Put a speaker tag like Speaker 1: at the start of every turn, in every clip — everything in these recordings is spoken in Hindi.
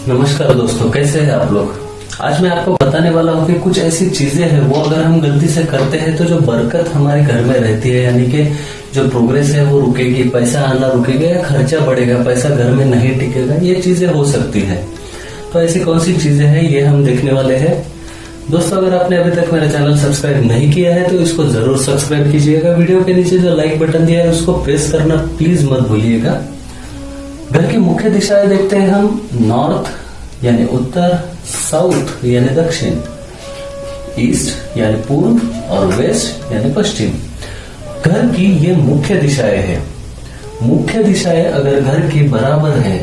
Speaker 1: नमस्कार दोस्तों, कैसे हैं आप लोग। आज मैं आपको बताने वाला हूँ कि कुछ ऐसी चीजें हैं वो अगर हम गलती से करते हैं तो जो बरकत हमारे घर में रहती है, यानी कि जो प्रोग्रेस है वो रुकेगी, पैसा आना रुकेगा या खर्चा बढ़ेगा, पैसा घर में नहीं टिकेगा, ये चीजें हो सकती है। तो ऐसी कौन सी चीजें हैं ये हम देखने वाले हैं। दोस्तों, अगर आपने अभी तक मेरा चैनल सब्सक्राइब नहीं किया है तो इसको जरूर सब्सक्राइब कीजिएगा। वीडियो के नीचे जो लाइक बटन दिया है उसको प्रेस करना प्लीज मत भूलिएगा। घर की मुख्य दिशाएं देखते हैं हम। नॉर्थ यानी उत्तर, साउथ यानी दक्षिण, ईस्ट यानी पूर्व और वेस्ट यानी पश्चिम। घर की ये मुख्य दिशाएं हैं। मुख्य दिशाएं अगर घर की बराबर है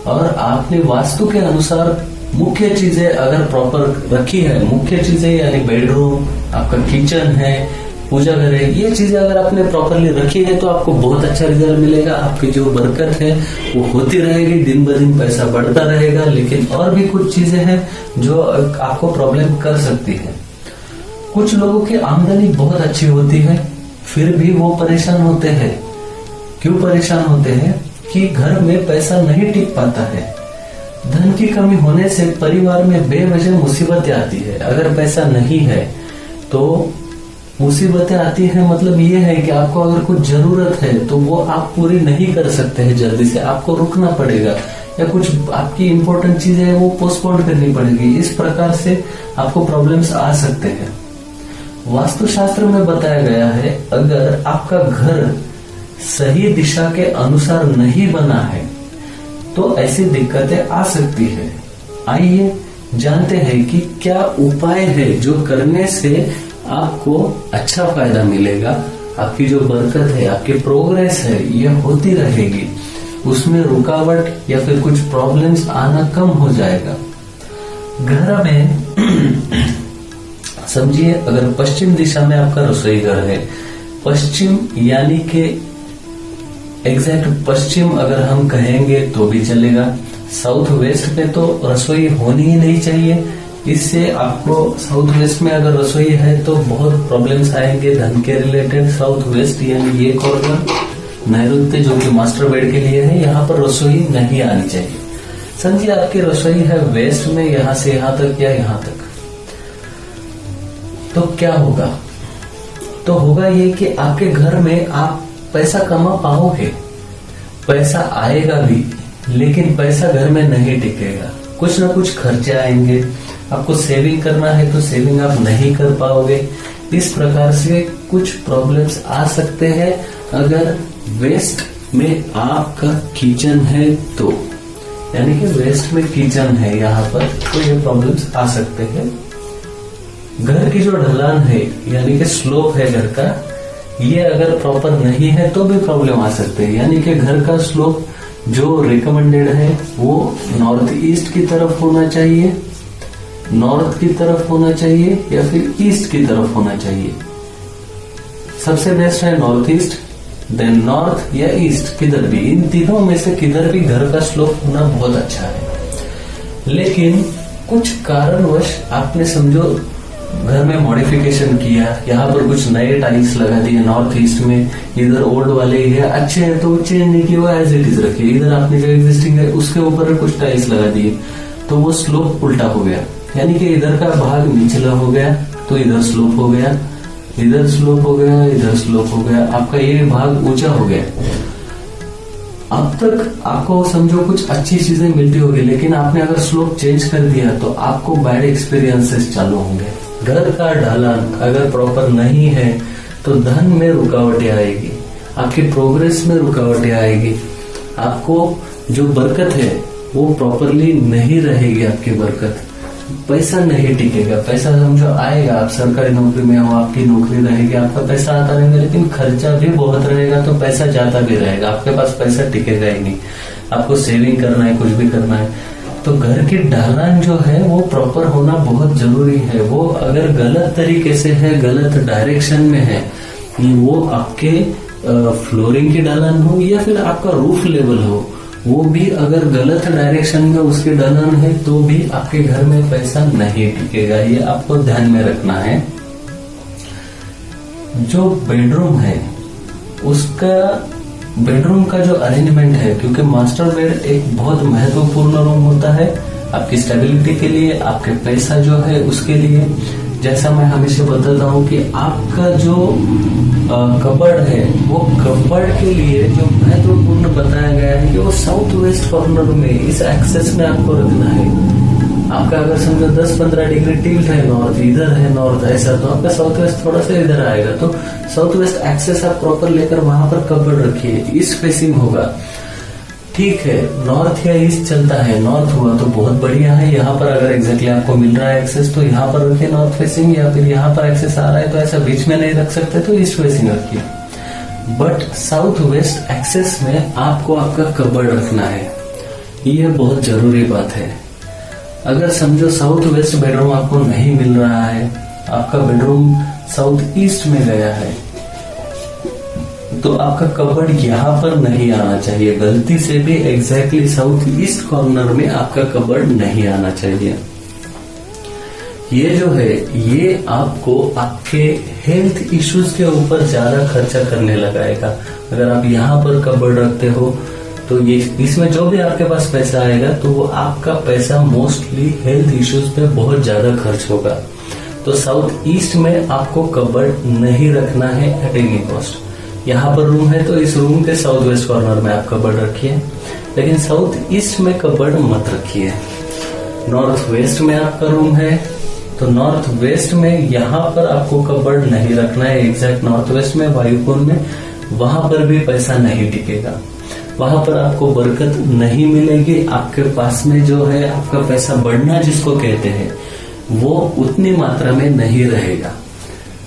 Speaker 1: और आपने वास्तु के अनुसार मुख्य चीजें अगर प्रॉपर रखी है, मुख्य चीजें यानी बेडरूम, आपका किचन है, पूजा घर है, ये चीजें अगर आपने प्रॉपरली रखी है तो आपको बहुत अच्छा रिजल्ट मिलेगा। आपकी जो बरकत है वो होती रहेगी, दिन ब दिन पैसा बढ़ता रहेगा। लेकिन और भी कुछ चीजें हैं जो आपको प्रॉब्लम कर सकती है। कुछ लोगों की आमदनी बहुत अच्छी होती है फिर भी वो परेशान होते हैं। क्यों परेशान होते हैं? कि घर में पैसा नहीं टिक पाता है। धन की कमी होने से परिवार में बेवजह मुसीबतें आती है। अगर पैसा नहीं है तो मुसीबतें आती है, मतलब ये है कि आपको अगर कुछ जरूरत है तो वो आप पूरी नहीं कर सकते हैं जल्दी से, आपको रुकना पड़ेगा, या कुछ आपकी इंपॉर्टेंट चीजें है वो पोस्टपोन करनी पड़ेगी। इस प्रकार से आपको प्रॉब्लम्स आ सकते हैं। वास्तुशास्त्र में बताया गया है अगर आपका घर सही दिशा के अनुसार नहीं बना है तो ऐसी दिक्कतें आ सकती है। आइए जानते हैं कि क्या उपाय है जो करने से आपको अच्छा फायदा मिलेगा। आपकी जो बरकत है, आपकी प्रोग्रेस है, ये होती रहेगी, उसमें रुकावट या फिर कुछ प्रॉब्लम्स आना कम हो जाएगा। घर में समझिए, अगर पश्चिम दिशा में आपका रसोई घर है, पश्चिम यानी कि एग्जैक्ट पश्चिम अगर हम कहेंगे तो भी चलेगा। साउथ वेस्ट पे तो रसोई होनी ही नहीं चाहिए। इससे आपको साउथ वेस्ट में अगर रसोई है तो बहुत प्रॉब्लम्स आएंगे धन के रिलेटेड। साउथ वेस्ट यानी ये कॉर्नर नैऋत्य जो कि मास्टर बेड के लिए है, यहाँ पर रसोई नहीं आनी चाहिए। समझिए आपकी रसोई है वेस्ट में, यहां से यहां तक या यहां तक, तो क्या होगा? तो होगा ये कि आपके घर में आप पैसा कमा पाओगे, पैसा आएगा भी, लेकिन पैसा घर में नहीं टिकेगा। कुछ ना कुछ खर्चे आएंगे। आपको सेविंग करना है तो सेविंग आप नहीं कर पाओगे। इस प्रकार से कुछ प्रॉब्लम्स आ सकते हैं। अगर वेस्ट में आपका किचन है तो, यानी कि वेस्ट में किचन है यहाँ पर, तो ये प्रॉब्लम्स आ सकते हैं। घर की जो ढलान है यानी कि स्लोप है घर का, ये अगर प्रॉपर नहीं है तो भी प्रॉब्लम आ सकते हैं। यानी कि घर का स्लोप जो रिकमेंडेड है वो नॉर्थ ईस्ट की तरफ होना चाहिए, नॉर्थ की तरफ होना चाहिए या फिर ईस्ट की तरफ होना चाहिए। सबसे बेस्ट है नॉर्थ ईस्ट, देन नॉर्थ या ईस्ट, किधर भी, इन तीनों में से किधर भी घर का स्लोप होना बहुत अच्छा है। लेकिन कुछ कारणवश आपने समझो घर में मॉडिफिकेशन किया, यहाँ पर कुछ नए टाइल्स लगा दिए नॉर्थ ईस्ट में, इधर ओल्ड वाले ही है, अच्छे हैं तो वो चेंज नहीं किए, वो एज इट इज रखे। इधर आपने जो एग्जिस्टिंग है उसके ऊपर कुछ टाइल्स लगा दिए तो वो स्लोप उल्टा हो गया, यानी कि इधर का भाग निचला हो गया तो इधर स्लोप हो गया, इधर स्लोप हो गया, इधर स्लोप हो गया, आपका ये भाग ऊंचा हो गया। अब तक आपको समझो कुछ अच्छी चीजें मिलती होगी, लेकिन आपने अगर स्लोप चेंज कर दिया तो आपको बैड एक्सपीरियंसेस चालू होंगे। घर का ढलान अगर प्रॉपर नहीं है तो धन में रुकावटें आएगी, आपकी प्रोग्रेस में रुकावटें आएगी, आपको जो बरकत है वो प्रॉपरली नहीं रहेगी। आपकी बरकत, पैसा नहीं टिकेगा। पैसा समझो आएगा, आप सरकारी नौकरी में हो, आपकी नौकरी रहेगी, आपका पैसा आता रहेगा, लेकिन खर्चा भी बहुत रहेगा तो पैसा जाता भी रहेगा, आपके पास पैसा टिकेगा ही नहीं। आपको सेविंग करना है, कुछ भी करना है, तो घर की ढलान जो है वो प्रॉपर होना बहुत जरूरी है। वो अगर गलत तरीके से है, गलत डायरेक्शन में है, वो आपके फ्लोरिंग की ढलान हो या फिर आपका रूफ लेवल हो, वो भी अगर गलत डायरेक्शन में उसकी ढलान है तो भी आपके घर में पैसा नहीं टिकेगा। ये आपको ध्यान में रखना है। जो बेडरूम है उसका बेडरूम का जो अरेंजमेंट है, क्योंकि मास्टर बेड एक बहुत महत्वपूर्ण रूम होता है आपकी स्टेबिलिटी के लिए, आपके पैसा जो है उसके लिए। जैसा मैं हमेशा बताता हूँ कि आपका जो कबर्ड है, वो कबर्ड के लिए जो महत्वपूर्ण बताया गया है कि वो साउथ वेस्ट कॉर्नर में, इस एक्सेस में आपको रखना है। आपका अगर समझो 10-15 डिग्री टिल्ट है नॉर्थ, इधर है नॉर्थ ऐसा, तो आपका साउथ वेस्ट थोड़ा सा इधर आएगा। तो साउथ वेस्ट एक्सेस आप प्रॉपर लेकर वहां पर कबर्ड रखिए, ईस्ट फेसिंग होगा। ठीक है, नॉर्थ या ईस्ट चलता है, नॉर्थ हुआ तो बहुत बढ़िया है। यहाँ पर अगर एग्जैक्टली आपको मिल रहा है एक्सेस तो यहाँ पर रखिए नॉर्थ फेसिंग, या फिर यहाँ पर एक्सेस आ रहा है तो ऐसा बीच में नहीं रख सकते तो ईस्ट फेसिंग रखिए। बट साउथ वेस्ट एक्सेस में आपको आपका कबर्ड रखना है, ये बहुत जरूरी बात है। अगर समझो साउथ वेस्ट बेडरूम आपको नहीं मिल रहा है, आपका बेडरूम साउथ ईस्ट में गया है, तो आपका कबर्ड यहाँ पर नहीं आना चाहिए। गलती से भी एग्जैक्टली साउथ ईस्ट कॉर्नर में आपका कबर्ड नहीं आना चाहिए। ये जो है ये आपको आपके हेल्थ इश्यूज के ऊपर ज्यादा खर्चा करने लगाएगा। अगर आप यहाँ पर कबर्ड रखते हो तो ये इसमें जो भी आपके पास पैसा आएगा तो वो आपका पैसा मोस्टली हेल्थ इश्यूज पे बहुत ज्यादा खर्च होगा। तो साउथ ईस्ट में आपको कबर्ड नहीं रखना है एट एनी कॉस्ट। यहाँ पर रूम है तो इस रूम के साउथ वेस्ट कॉर्नर में आप कबर्ड रखिए, लेकिन साउथ ईस्ट में कबर्ड मत रखिए। नॉर्थ वेस्ट में आपका रूम है तो नॉर्थ वेस्ट में यहाँ पर आपको कबर्ड नहीं रखना है। एग्जैक्ट नॉर्थ वेस्ट में, वायुकोण में, वहां पर भी पैसा नहीं टिकेगा, वहां पर आपको बरकत नहीं मिलेगी। आपके पास में जो है आपका पैसा बढ़ना जिसको कहते हैं वो उतनी मात्रा में नहीं रहेगा,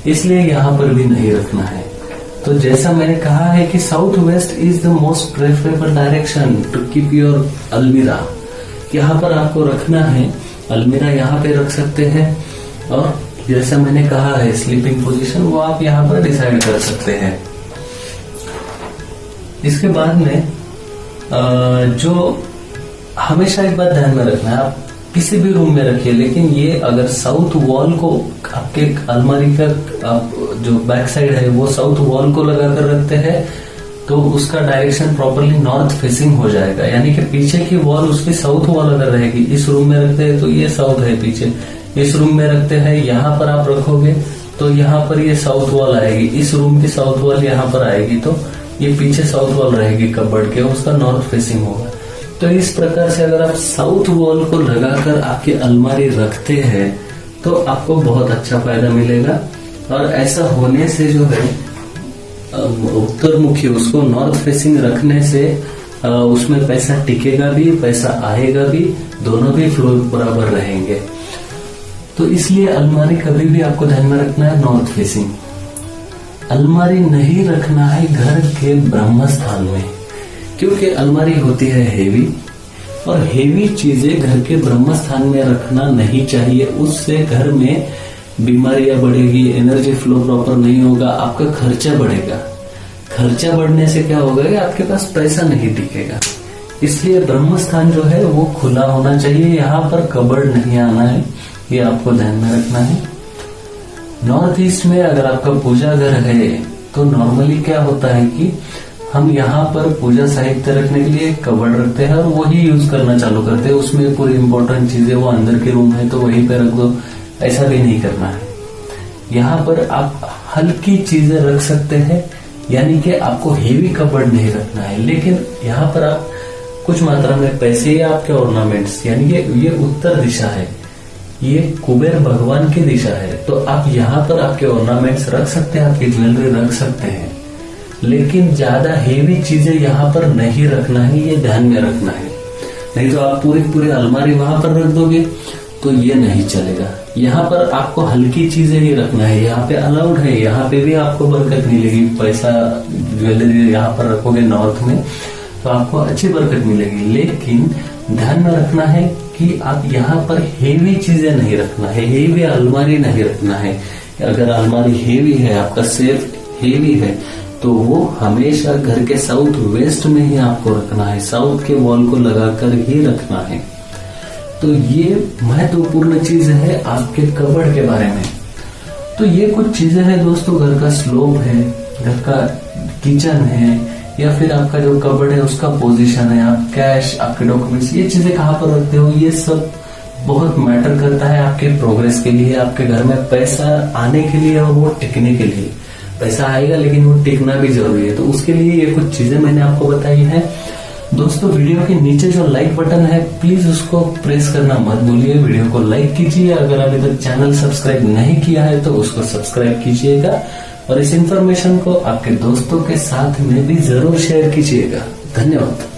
Speaker 1: इसलिए यहाँ पर भी नहीं रखना है। तो जैसा मैंने कहा है कि south west is the most preferable direction to keep your almirah. यहाँ पर आपको रखना है, अलमीरा यहाँ पे रख सकते हैं, और जैसा मैंने कहा है स्लीपिंग पोजीशन वो आप यहाँ पर डिसाइड कर सकते हैं। इसके बाद में जो हमेशा एक बात ध्यान में रखना है, आप किसी भी रूम में रखिए, लेकिन ये अगर साउथ वॉल को आपके अलमारी का जो बैक साइड है वो साउथ वॉल को लगाकर रखते हैं तो उसका डायरेक्शन प्रॉपरली नॉर्थ फेसिंग हो जाएगा। यानी कि पीछे की वॉल उसकी साउथ वॉल अगर रहेगी, इस रूम में रखते हैं तो ये साउथ है पीछे, इस रूम में रखते हैं यहाँ पर आप रखोगे तो यहाँ पर ये साउथ वॉल आएगी, इस रूम की साउथ वॉल यहाँ पर आएगी तो ये पीछे साउथ वॉल रहेगी कबर्ड के, उसका नॉर्थ फेसिंग होगा। तो इस प्रकार से अगर आप साउथ वॉल को लगाकर आपकी अलमारी रखते हैं तो आपको बहुत अच्छा फायदा मिलेगा। और ऐसा होने से जो है उत्तर मुखी, उसको नॉर्थ फेसिंग रखने से उसमें पैसा टिकेगा भी, पैसा आएगा भी, दोनों भी फ्लो बराबर रहेंगे। तो इसलिए अलमारी कभी भी आपको ध्यान में रखना है नॉर्थ फेसिंग। अलमारी नहीं रखना है घर के ब्रह्म स्थान में, क्योंकि अलमारी होती है हेवी, और हेवी चीजें घर के ब्रह्म स्थान में रखना नहीं चाहिए। उससे घर में बीमारियां बढ़ेगी, एनर्जी फ्लो प्रॉपर नहीं होगा, आपका खर्चा बढ़ेगा। खर्चा बढ़ने से क्या होगा कि आपके पास पैसा नहीं टिकेगा। इसलिए ब्रह्म स्थान जो है वो खुला होना चाहिए, यहाँ पर कबर्ड नहीं आना है, ये आपको ध्यान में रखना है। नॉर्थ ईस्ट में अगर आपका पूजा घर है तो नॉर्मली क्या होता है कि हम यहाँ पर पूजा साहित्य रखने के लिए कबर्ड रखते हैं और वही यूज करना चालू करते हैं। उसमें पूरी इंपॉर्टेंट चीजें वो अंदर के रूम है तो वहीं पे रख दो, ऐसा भी नहीं करना है। यहाँ पर आप हल्की चीजें रख सकते हैं, यानी कि आपको हेवी कबर्ड नहीं रखना है, लेकिन यहाँ पर आप कुछ मात्रा में पैसे या आपके ऑर्नामेंट्स, यानी कि ये उत्तर दिशा है, ये कुबेर भगवान की दिशा है, तो आप यहाँ पर आपके ऑर्नामेंट्स रख सकते हैं, आपकी ज्वेलरी रख सकते हैं, लेकिन ज्यादा हेवी चीजें यहाँ पर नहीं रखना है, ये ध्यान में रखना है। नहीं तो आप पूरी अलमारी वहां पर रख दोगे तो ये नहीं चलेगा। यहाँ पर आपको हल्की चीजें ही रखना है, यहाँ पे अलाउड है, यहाँ पे भी आपको बरकत मिलेगी। पैसा ज्वेलरी यहाँ पर रखोगे नॉर्थ में तो आपको अच्छी बरकत मिलेगी, लेकिन ध्यान में रखना है कि आप यहाँ पर हेवी चीजें नहीं रखना है, हेवी अलमारी नहीं रखना है। अगर अलमारी हेवी है, आपका सेफ हेवी है, तो वो हमेशा घर के साउथ वेस्ट में ही आपको रखना है, साउथ के वॉल को लगाकर ही रखना है। तो ये महत्वपूर्ण चीज है आपके कबर्ड के बारे में। तो ये कुछ चीजें हैं दोस्तों, घर का स्लोप है, घर का किचन है, या फिर आपका जो कबर्ड है उसका पोजीशन है, आप कैश, आपके डॉक्यूमेंट्स, ये चीजें कहाँ पर रखते हो, ये सब बहुत मैटर करता है आपके प्रोग्रेस के लिए, आपके घर में पैसा आने के लिए और वो टिकने के लिए। पैसा आएगा लेकिन वो टिकना भी जरूरी है, तो उसके लिए ये कुछ चीजें मैंने आपको बताई है। दोस्तों, वीडियो के नीचे जो लाइक बटन है प्लीज उसको प्रेस करना मत भूलिए, वीडियो को लाइक कीजिए। अगर अभी तक चैनल सब्सक्राइब नहीं किया है तो उसको सब्सक्राइब कीजिएगा और इस इंफॉर्मेशन को आपके दोस्तों के साथ में भी जरूर शेयर कीजिएगा। धन्यवाद।